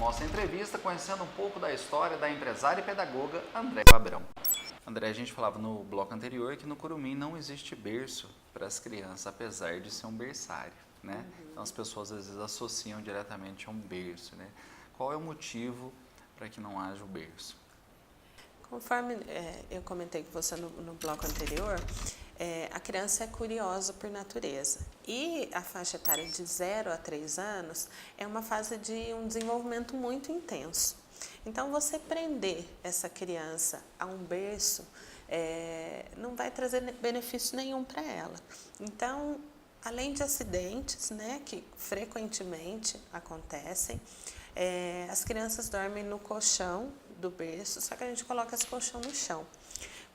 nossa entrevista conhecendo um pouco da história da empresária e pedagoga Andréa Abrão. André, a gente falava no bloco anterior que no Curumim não existe berço para as crianças, apesar de ser um berçário, né? Então as pessoas às vezes associam diretamente a um berço, né? Qual é o motivo para que não haja o berço? Conforme eu comentei com você no bloco anterior, a criança é curiosa por natureza. E a faixa etária de 0 a 3 anos é uma fase de um desenvolvimento muito intenso. Então, você prender essa criança a um berço não vai trazer benefício nenhum para ela. Então, além de acidentes, né, que frequentemente acontecem, as crianças dormem no colchão do berço, só que a gente coloca esse colchão no chão.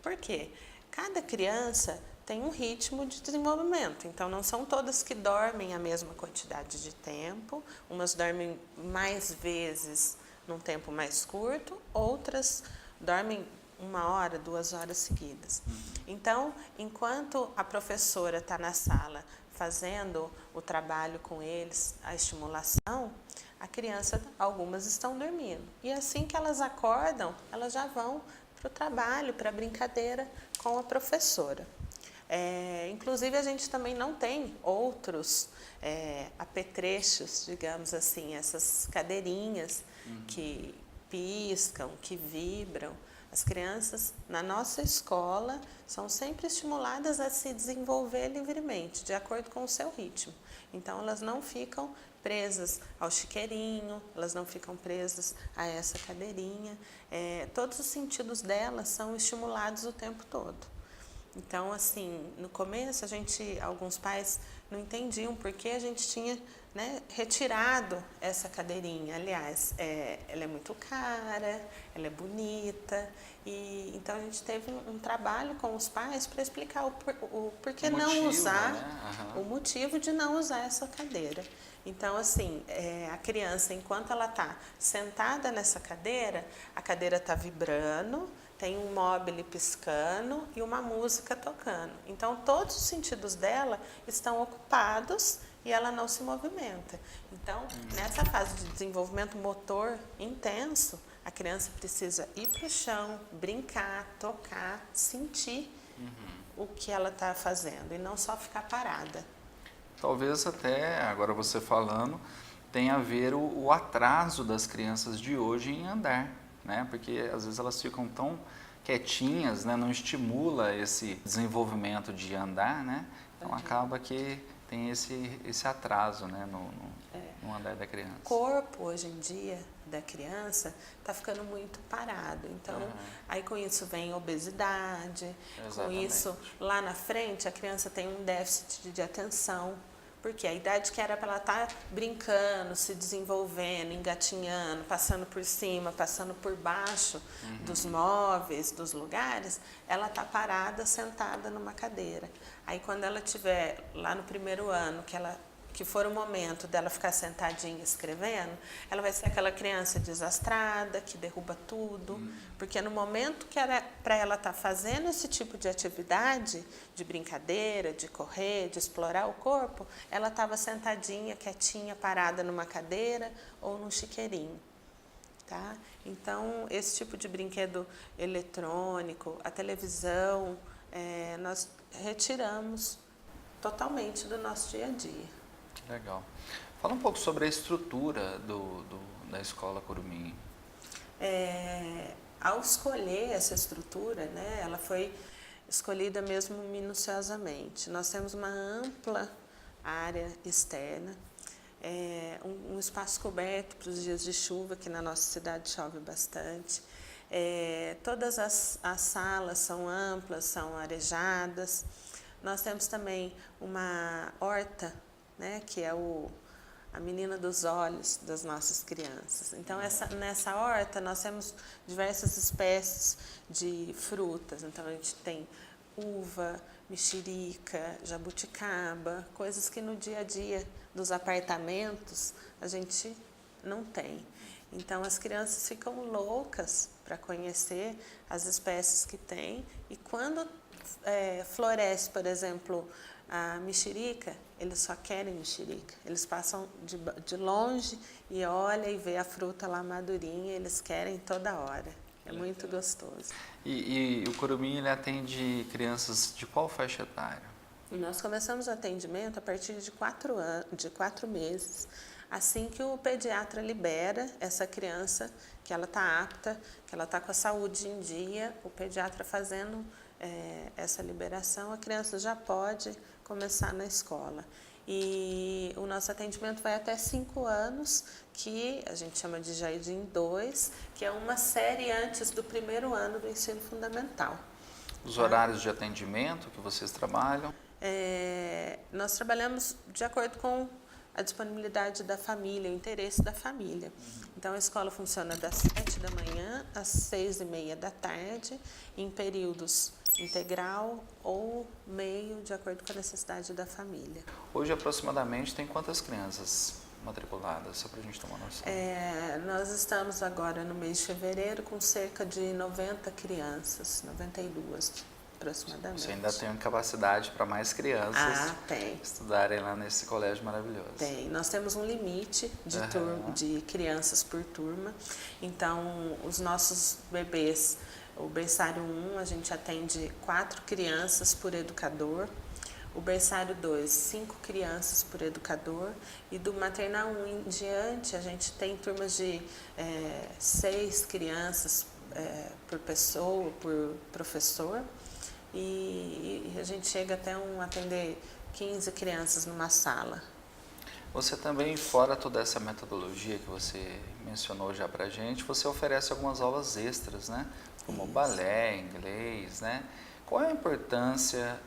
Por quê? Cada criança tem um ritmo de desenvolvimento, então não são todas que dormem a mesma quantidade de tempo, umas dormem mais vezes num tempo mais curto, outras dormem 1 hora, 2 horas seguidas. Então, enquanto a professora está na sala fazendo o trabalho com eles, a estimulação, a criança, algumas estão dormindo. E assim que elas acordam, elas já vão para o trabalho, para a brincadeira com a professora. Inclusive, a gente também não tem outros apetrechos, digamos assim, essas cadeirinhas que piscam, que vibram. As crianças, na nossa escola, são sempre estimuladas a se desenvolver livremente, de acordo com o seu ritmo. Então, elas não ficam presas ao chiqueirinho, elas não ficam presas a essa cadeirinha. Todos os sentidos delas são estimulados o tempo todo. Então, assim, no começo, alguns pais não entendiam por que a gente tinha, né, retirado essa cadeirinha. Aliás, ela é muito cara, ela é bonita, e então a gente teve um trabalho com os pais para explicar o porquê não usar, né? o motivo de não usar essa cadeira. Então, assim, a criança, enquanto ela está sentada nessa cadeira, a cadeira está vibrando, tem um móvel piscando e uma música tocando. Então, todos os sentidos dela estão ocupados e ela não se movimenta. Então, nessa fase de desenvolvimento motor intenso, a criança precisa ir para o chão, brincar, tocar, sentir o que ela está fazendo e não só ficar parada. Talvez até, agora você falando, tenha a ver o atraso das crianças de hoje em andar, né? Porque às vezes elas ficam tão quietinhas, né? Não estimula esse desenvolvimento de andar, né? Então acaba que tem esse atraso, né? no andar da criança. O corpo, hoje em dia, da criança está ficando muito parado. Então, aí com isso vem obesidade, Exatamente. Com isso, lá na frente, a criança tem um déficit de atenção, porque a idade que era para ela estar brincando, se desenvolvendo, engatinhando, passando por cima, passando por baixo dos móveis, dos lugares, ela está parada, sentada numa cadeira. Aí quando ela estiver lá no primeiro ano, que for o momento dela ficar sentadinha escrevendo, ela vai ser aquela criança desastrada, que derruba tudo, porque no momento que era para ela estar fazendo esse tipo de atividade, de brincadeira, de correr, de explorar o corpo, ela estava sentadinha, quietinha, parada numa cadeira ou num chiqueirinho. Tá? Então, esse tipo de brinquedo eletrônico, a televisão, nós retiramos totalmente do nosso dia a dia. Legal. Fala um pouco sobre a estrutura da escola Curumim. Ao escolher essa estrutura, né, ela foi escolhida mesmo minuciosamente. Nós temos uma ampla área externa, um espaço coberto para os dias de chuva, que na nossa cidade chove bastante. Todas as salas são amplas, são arejadas. Nós temos também uma horta, né, que é a menina dos olhos das nossas crianças. Então, nessa horta, nós temos diversas espécies de frutas. Então, a gente tem uva, mexerica, jabuticaba, coisas que no dia a dia dos apartamentos a gente não tem. Então, as crianças ficam loucas para conhecer as espécies que tem e quando floresce, por exemplo, a mexerica, eles só querem mexerica. Eles passam de longe e olham e vê a fruta lá madurinha, eles querem toda hora. É muito gostoso. E o Curumim, ele atende crianças de qual faixa etária? Nós começamos o atendimento a partir de 4 meses, assim que o pediatra libera essa criança, que ela está apta, que ela está com a saúde em dia, o pediatra fazendo essa liberação, a criança já pode começar na escola. E o nosso atendimento vai até 5 anos, que a gente chama de Jardim 2, que é uma série antes do primeiro ano do ensino fundamental. Os horários de atendimento que vocês trabalham? Nós trabalhamos de acordo com a disponibilidade da família, o interesse da família. Então, a escola funciona das 7 da manhã às 6h30 da tarde, em períodos integral ou meio, de acordo com a necessidade da família. Hoje, aproximadamente, tem quantas crianças matriculadas, só para a gente tomar noção? Nós estamos agora no mês de fevereiro com cerca de 90 crianças, 92 aproximadamente. Você ainda tem capacidade para mais crianças estudarem lá nesse colégio maravilhoso. Tem. Nós temos um limite de crianças por turma. Então, os nossos bebês, o berçário 1, a gente atende 4 crianças por educador. O berçário 2, 5 crianças por educador. E do maternal 1 em diante, a gente tem turmas de 6 crianças por pessoa, por professor. E a gente chega até atender 15 crianças numa sala. Você também, fora toda essa metodologia que você mencionou já pra gente, você oferece algumas aulas extras, né? Como balé, inglês, né? Qual é a importância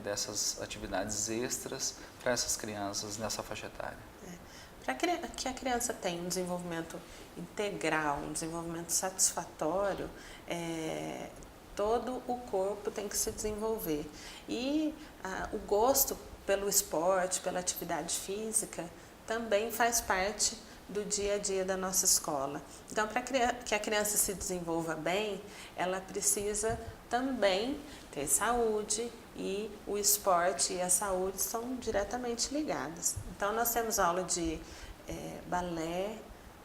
dessas atividades extras para essas crianças nessa faixa etária? Para que a criança tenha um desenvolvimento integral, um desenvolvimento satisfatório, todo o corpo tem que se desenvolver. E o gosto pelo esporte, pela atividade física, também faz parte do dia a dia da nossa escola. Então, para que a criança se desenvolva bem, ela precisa também ter saúde, e o esporte e a saúde são diretamente ligadas. Então, nós temos aula de balé,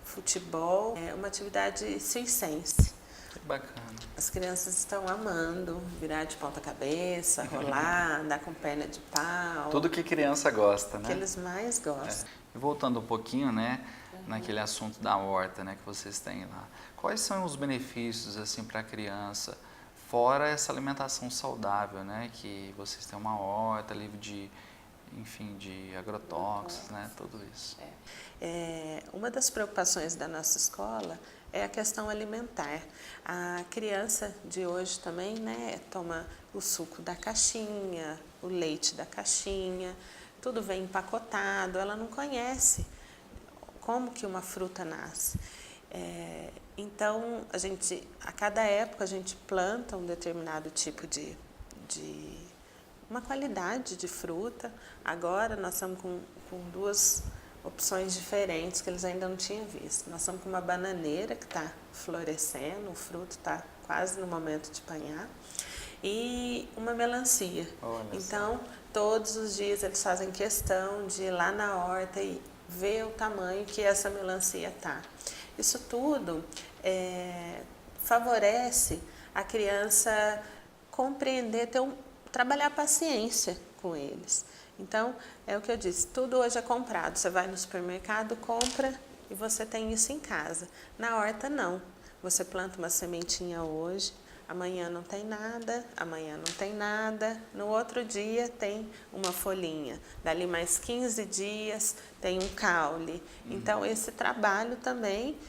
futebol, uma atividade circense. Que bacana. As crianças estão amando virar de ponta cabeça, rolar, andar com perna de pau. Tudo que criança gosta, né? Que eles mais gostam. E voltando um pouquinho, né, naquele assunto da horta, né, que vocês têm lá. Quais são os benefícios, assim, para a criança, fora essa alimentação saudável, né, que vocês têm uma horta livre de, enfim, de agrotóxicos, né, tudo isso? Uma das preocupações da nossa escola é a questão alimentar. A criança de hoje também, né, toma o suco da caixinha, o leite da caixinha, tudo vem empacotado, ela não conhece como que uma fruta nasce. Então, a cada época a gente planta um determinado tipo de uma qualidade de fruta. Agora nós estamos com 2 opções diferentes que eles ainda não tinham visto. Nós estamos com uma bananeira que está florescendo, o fruto está quase no momento de apanhar, e uma melancia. Então, todos os dias eles fazem questão de ir lá na horta e ver o tamanho que essa melancia está. Isso tudo favorece a criança compreender, trabalhar a paciência com eles. Então, é o que eu disse, tudo hoje é comprado. Você vai no supermercado, compra e você tem isso em casa. Na horta, não. Você planta uma sementinha hoje, amanhã não tem nada, amanhã não tem nada, no outro dia tem uma folhinha, dali mais 15 dias tem um caule. Então, esse trabalho também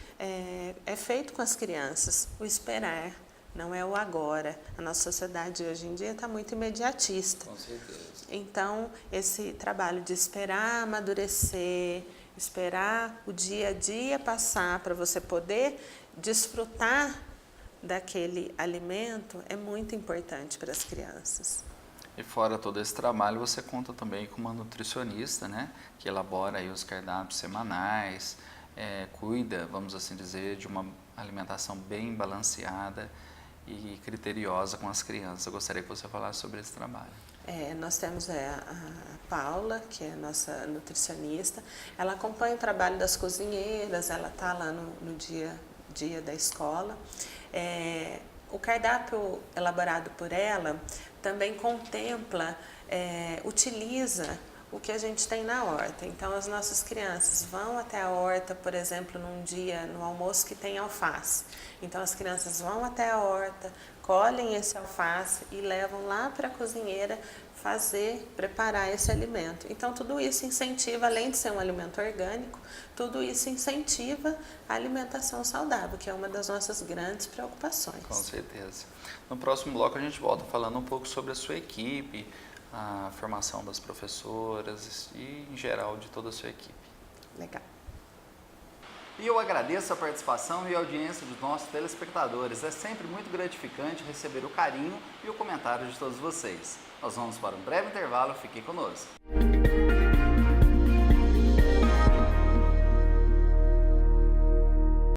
é feito com as crianças, o esperar. Não é o agora. A nossa sociedade hoje em dia está muito imediatista. Com certeza. Então, esse trabalho de esperar amadurecer, esperar o dia a dia passar para você poder desfrutar daquele alimento é muito importante para as crianças. E fora todo esse trabalho, você conta também com uma nutricionista, né, que elabora aí os cardápios semanais, cuida, vamos assim dizer, de uma alimentação bem balanceada. e criteriosa com as crianças. Eu gostaria que você falasse sobre esse trabalho. Nós temos a Paula, que é nossa nutricionista, ela acompanha o trabalho das cozinheiras, ela está lá no dia da escola. O cardápio elaborado por ela também contempla, utiliza o que a gente tem na horta. Então, as nossas crianças vão até a horta, por exemplo, num dia, no almoço que tem alface. Então, as crianças vão até a horta, colhem esse alface e levam lá para a cozinheira preparar esse alimento. Então, tudo isso incentiva, além de ser um alimento orgânico, tudo isso incentiva a alimentação saudável, que é uma das nossas grandes preocupações. Com certeza. No próximo bloco, a gente volta falando um pouco sobre a sua equipe, a formação das professoras e, em geral, de toda a sua equipe. Legal. E eu agradeço a participação e a audiência dos nossos telespectadores. É sempre muito gratificante receber o carinho e o comentário de todos vocês. Nós vamos para um breve intervalo, fiquem conosco.